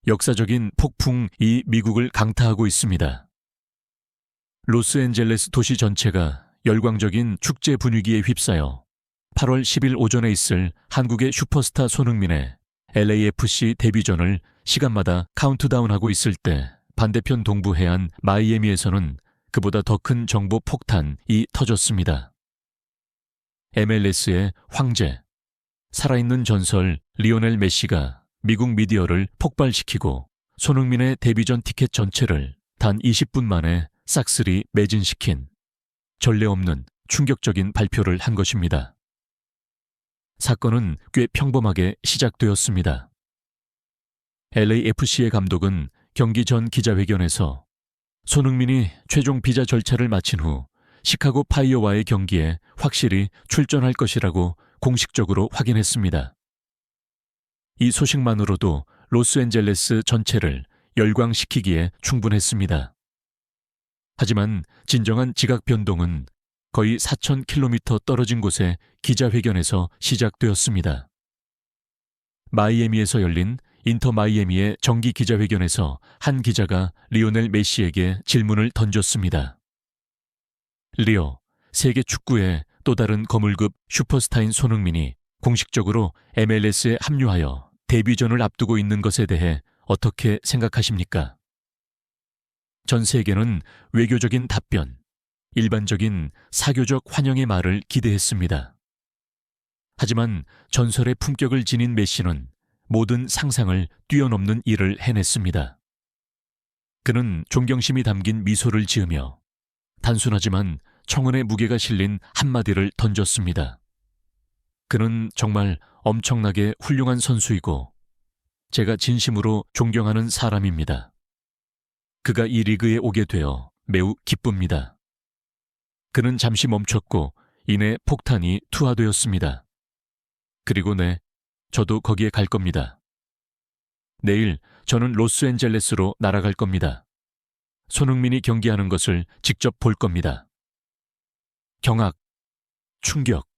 역사적인 폭풍이 미국을 강타하고 있습니다. 로스앤젤레스 도시 전체가 열광적인 축제 분위기에 휩싸여 8월 10일 오전에 있을 한국의 슈퍼스타 손흥민의 LAFC 데뷔전을 시간마다 카운트다운하고 있을 때 반대편 동부 해안 마이애미에서는 그보다 더 큰 정보 폭탄이 터졌습니다. MLS의 황제, 살아있는 전설 리오넬 메시가 미국 미디어를 폭발시키고 손흥민의 데뷔전 티켓 전체를 단 20분 만에 싹쓸이 매진시킨 전례 없는 충격적인 발표를 한 것입니다. 사건은 꽤 평범하게 시작되었습니다. LAFC의 감독은 경기 전 기자회견에서 손흥민이 최종 비자 절차를 마친 후 시카고 파이어와의 경기에 확실히 출전할 것이라고 공식적으로 확인했습니다. 이 소식만으로도 로스앤젤레스 전체를 열광시키기에 충분했습니다. 하지만 진정한 지각 변동은 거의 4,000km 떨어진 곳의 기자회견에서 시작되었습니다. 마이애미에서 열린 인터 마이애미의 정기 기자회견에서 한 기자가 리오넬 메시에게 질문을 던졌습니다. 리오, 세계 축구의 또 다른 거물급 슈퍼스타인 손흥민이 공식적으로 MLS에 합류하여 데뷔전을 앞두고 있는 것에 대해 어떻게 생각하십니까? 전 세계는 외교적인 답변, 일반적인 사교적 환영의 말을 기대했습니다. 하지만 전설의 품격을 지닌 메시는 모든 상상을 뛰어넘는 일을 해냈습니다. 그는 존경심이 담긴 미소를 지으며 단순하지만 청혼의 무게가 실린 한마디를 던졌습니다. 그는 정말 엄청나게 훌륭한 선수이고 제가 진심으로 존경하는 사람입니다. 그가 이 리그에 오게 되어 매우 기쁩니다. 그는 잠시 멈췄고 이내 폭탄이 투하되었습니다. 그리고 저도 거기에 갈 겁니다. 내일 저는 로스앤젤레스로 날아갈 겁니다. 손흥민이 경기하는 것을 직접 볼 겁니다. 경악, 충격.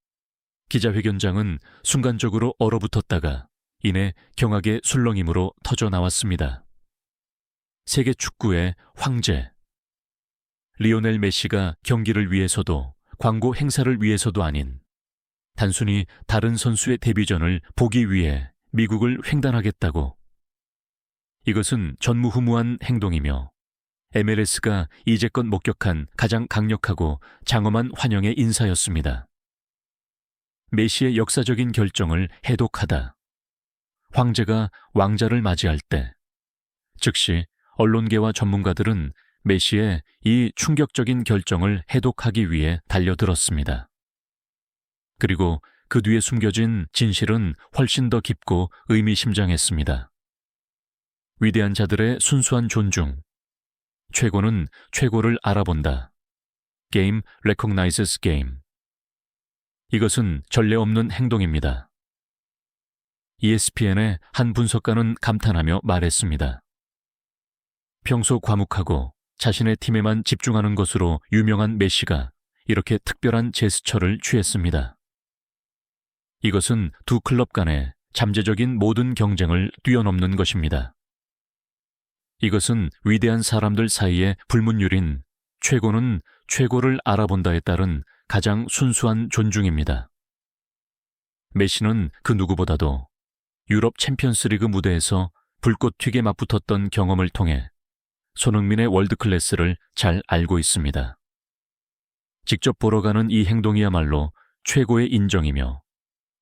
기자회견장은 순간적으로 얼어붙었다가 이내 경악의 술렁임으로 터져 나왔습니다. 세계 축구의 황제. 리오넬 메시가 경기를 위해서도 광고 행사를 위해서도 아닌 단순히 다른 선수의 데뷔전을 보기 위해 미국을 횡단하겠다고. 이것은 전무후무한 행동이며 MLS가 이제껏 목격한 가장 강력하고 장엄한 환영의 인사였습니다. 메시의 역사적인 결정을 해독하다. 황제가 왕자를 맞이할 때 즉시 언론계와 전문가들은 메시의 이 충격적인 결정을 해독하기 위해 달려들었습니다. 그리고 그 뒤에 숨겨진 진실은 훨씬 더 깊고 의미심장했습니다. 위대한 자들의 순수한 존중. 최고는 최고를 알아본다. Game recognizes game. 이것은 전례 없는 행동입니다. ESPN의 한 분석가는 감탄하며 말했습니다. 평소 과묵하고 자신의 팀에만 집중하는 것으로 유명한 메시가 이렇게 특별한 제스처를 취했습니다. 이것은 두 클럽 간의 잠재적인 모든 경쟁을 뛰어넘는 것입니다. 이것은 위대한 사람들 사이의 불문율인 최고는 최고를 알아본다에 따른 가장 순수한 존중입니다. 메시는 그 누구보다도 유럽 챔피언스리그 무대에서 불꽃 튀게 맞붙었던 경험을 통해 손흥민의 월드클래스를 잘 알고 있습니다. 직접 보러 가는 이 행동이야말로 최고의 인정이며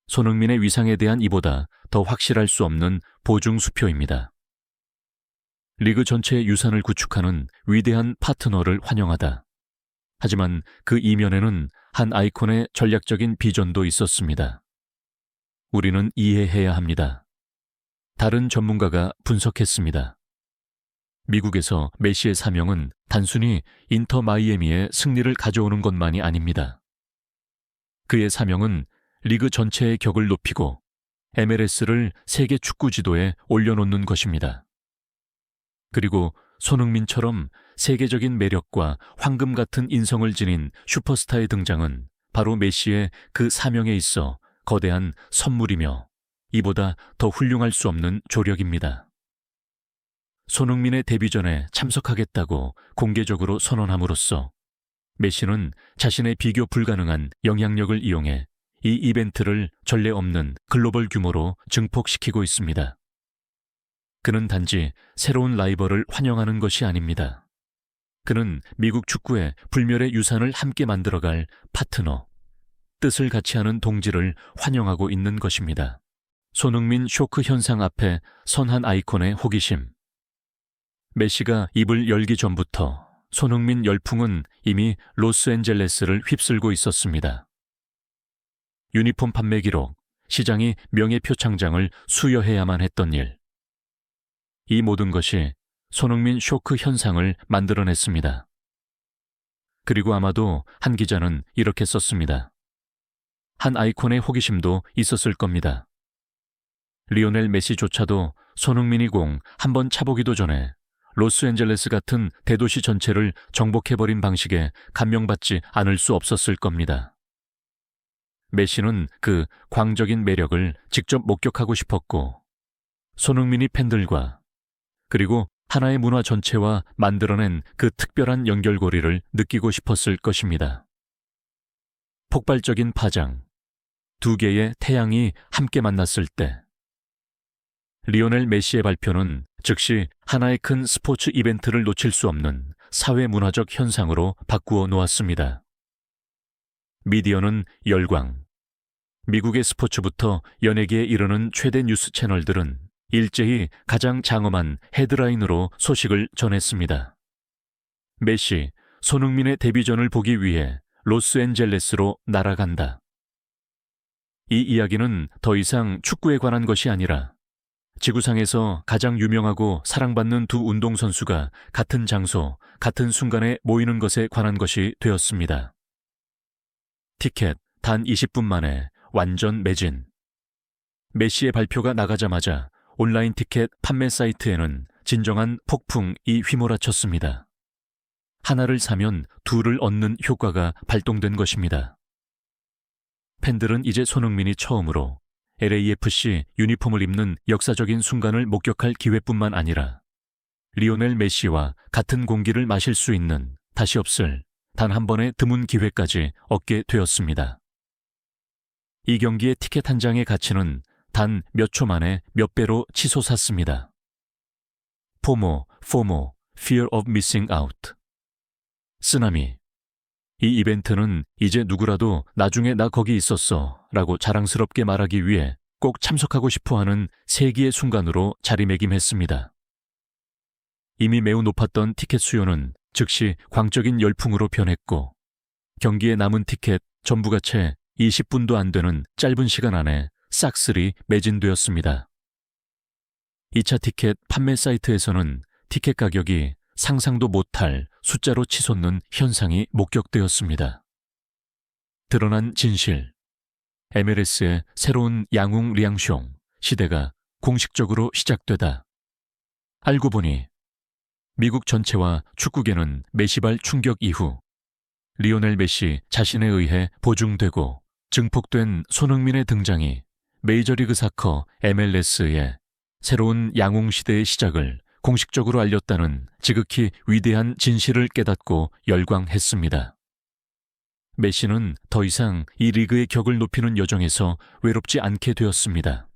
손흥민의 위상에 대한 이보다 더 확실할 수 없는 보증수표입니다. 리그 전체의 유산을 구축하는 위대한 파트너를 환영하다. 하지만 그 이면에는 한 아이콘의 전략적인 비전도 있었습니다. 우리는 이해해야 합니다. 다른 전문가가 분석했습니다. 미국에서 메시의 사명은 단순히 인터 마이애미의 승리를 가져오는 것만이 아닙니다. 그의 사명은 리그 전체의 격을 높이고 MLS를 세계 축구 지도에 올려놓는 것입니다. 그리고 손흥민처럼 세계적인 매력과 황금 같은 인성을 지닌 슈퍼스타의 등장은 바로 메시의 그 사명에 있어 거대한 선물이며 이보다 더 훌륭할 수 없는 조력입니다. 손흥민의 데뷔전에 참석하겠다고 공개적으로 선언함으로써 메시는 자신의 비교 불가능한 영향력을 이용해 이 이벤트를 전례 없는 글로벌 규모로 증폭시키고 있습니다. 그는 단지 새로운 라이벌을 환영하는 것이 아닙니다. 그는 미국 축구의 불멸의 유산을 함께 만들어갈 파트너, 뜻을 같이 하는 동지를 환영하고 있는 것입니다. 손흥민 쇼크 현상 앞에 선한 아이콘의 호기심. 메시가 입을 열기 전부터 손흥민 열풍은 이미 로스앤젤레스를 휩쓸고 있었습니다. 유니폼 판매 기록, 시장이 명예표 창장을 수여해야만 했던 일. 이 모든 것이 손흥민 쇼크 현상을 만들어냈습니다. 그리고 아마도 한 기자는 이렇게 썼습니다. 한 아이콘의 호기심도 있었을 겁니다. 리오넬 메시조차도 손흥민이 공 한 번 차보기도 전에 로스앤젤레스 같은 대도시 전체를 정복해버린 방식에 감명받지 않을 수 없었을 겁니다. 메시는 그 광적인 매력을 직접 목격하고 싶었고, 손흥민이 팬들과 그리고 하나의 문화 전체와 만들어낸 그 특별한 연결고리를 느끼고 싶었을 것입니다. 폭발적인 파장, 두 개의 태양이 함께 만났을 때, 리오넬 메시의 발표는 즉시 하나의 큰 스포츠 이벤트를 놓칠 수 없는 사회문화적 현상으로 바꾸어 놓았습니다. 미디어는 열광. 미국의 스포츠부터 연예계에 이르는 최대 뉴스 채널들은 일제히 가장 장엄한 헤드라인으로 소식을 전했습니다. 메시, 손흥민의 데뷔전을 보기 위해 로스앤젤레스로 날아간다. 이 이야기는 더 이상 축구에 관한 것이 아니라 지구상에서 가장 유명하고 사랑받는 두 운동선수가 같은 장소, 같은 순간에 모이는 것에 관한 것이 되었습니다. 티켓 단 20분 만에 완전 매진. 메시의 발표가 나가자마자 온라인 티켓 판매 사이트에는 진정한 폭풍이 휘몰아쳤습니다. 하나를 사면 둘을 얻는 효과가 발동된 것입니다. 팬들은 이제 손흥민이 처음으로 LAFC 유니폼을 입는 역사적인 순간을 목격할 기회뿐만 아니라 리오넬 메시와 같은 공기를 마실 수 있는 다시 없을 단 한 번의 드문 기회까지 얻게 되었습니다. 이 경기의 티켓 한 장의 가치는 단 몇 초 만에 몇 배로 치솟았습니다. 포모, Fear of Missing Out. 쓰나미. 이 이벤트는 이제 누구라도 나중에 나 거기 있었어 라고 자랑스럽게 말하기 위해 꼭 참석하고 싶어하는 세기의 순간으로 자리매김했습니다. 이미 매우 높았던 티켓 수요는 즉시 광적인 열풍으로 변했고, 경기에 남은 티켓 전부가 채 20분도 안 되는 짧은 시간 안에 싹쓸이 매진되었습니다. 2차 티켓 판매 사이트에서는 티켓 가격이 상상도 못할 숫자로 치솟는 현상이 목격되었습니다. 드러난 진실. MLS의 새로운 양웅 량숑 시대가 공식적으로 시작되다. 알고 보니 미국 전체와 축구계는 메시발 충격 이후 리오넬 메시 자신에 의해 보증되고 증폭된 손흥민의 등장이 메이저리그 사커 MLS의 새로운 양웅 시대의 시작을 공식적으로 알렸다는 지극히 위대한 진실을 깨닫고 열광했습니다. 메시는 더 이상 이 리그의 격을 높이는 여정에서 외롭지 않게 되었습니다.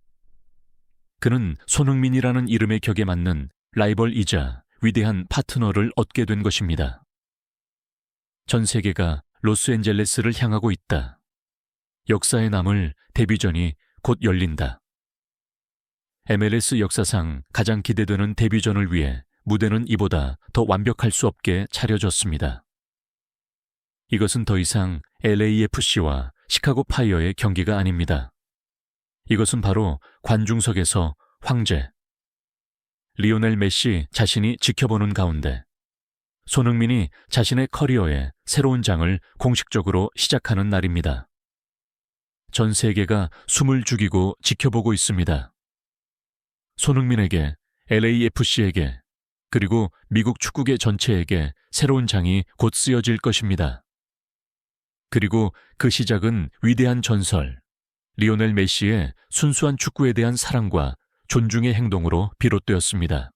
그는 손흥민이라는 이름의 격에 맞는 라이벌이자 위대한 파트너를 얻게 된 것입니다. 전 세계가 로스앤젤레스를 향하고 있다. 역사에 남을 데뷔전이 곧 열린다. MLS 역사상 가장 기대되는 데뷔전을 위해 무대는 이보다 더 완벽할 수 없게 차려졌습니다. 이것은 더 이상 LAFC와 시카고 파이어의 경기가 아닙니다. 이것은 바로 관중석에서 황제, 리오넬 메시 자신이 지켜보는 가운데 손흥민이 자신의 커리어의 새로운 장을 공식적으로 시작하는 날입니다. 전 세계가 숨을 죽이고 지켜보고 있습니다. 손흥민에게, LAFC에게, 그리고 미국 축구계 전체에게 새로운 장이 곧 쓰여질 것입니다. 그리고 그 시작은 위대한 전설, 리오넬 메시의 순수한 축구에 대한 사랑과 존중의 행동으로 비롯되었습니다.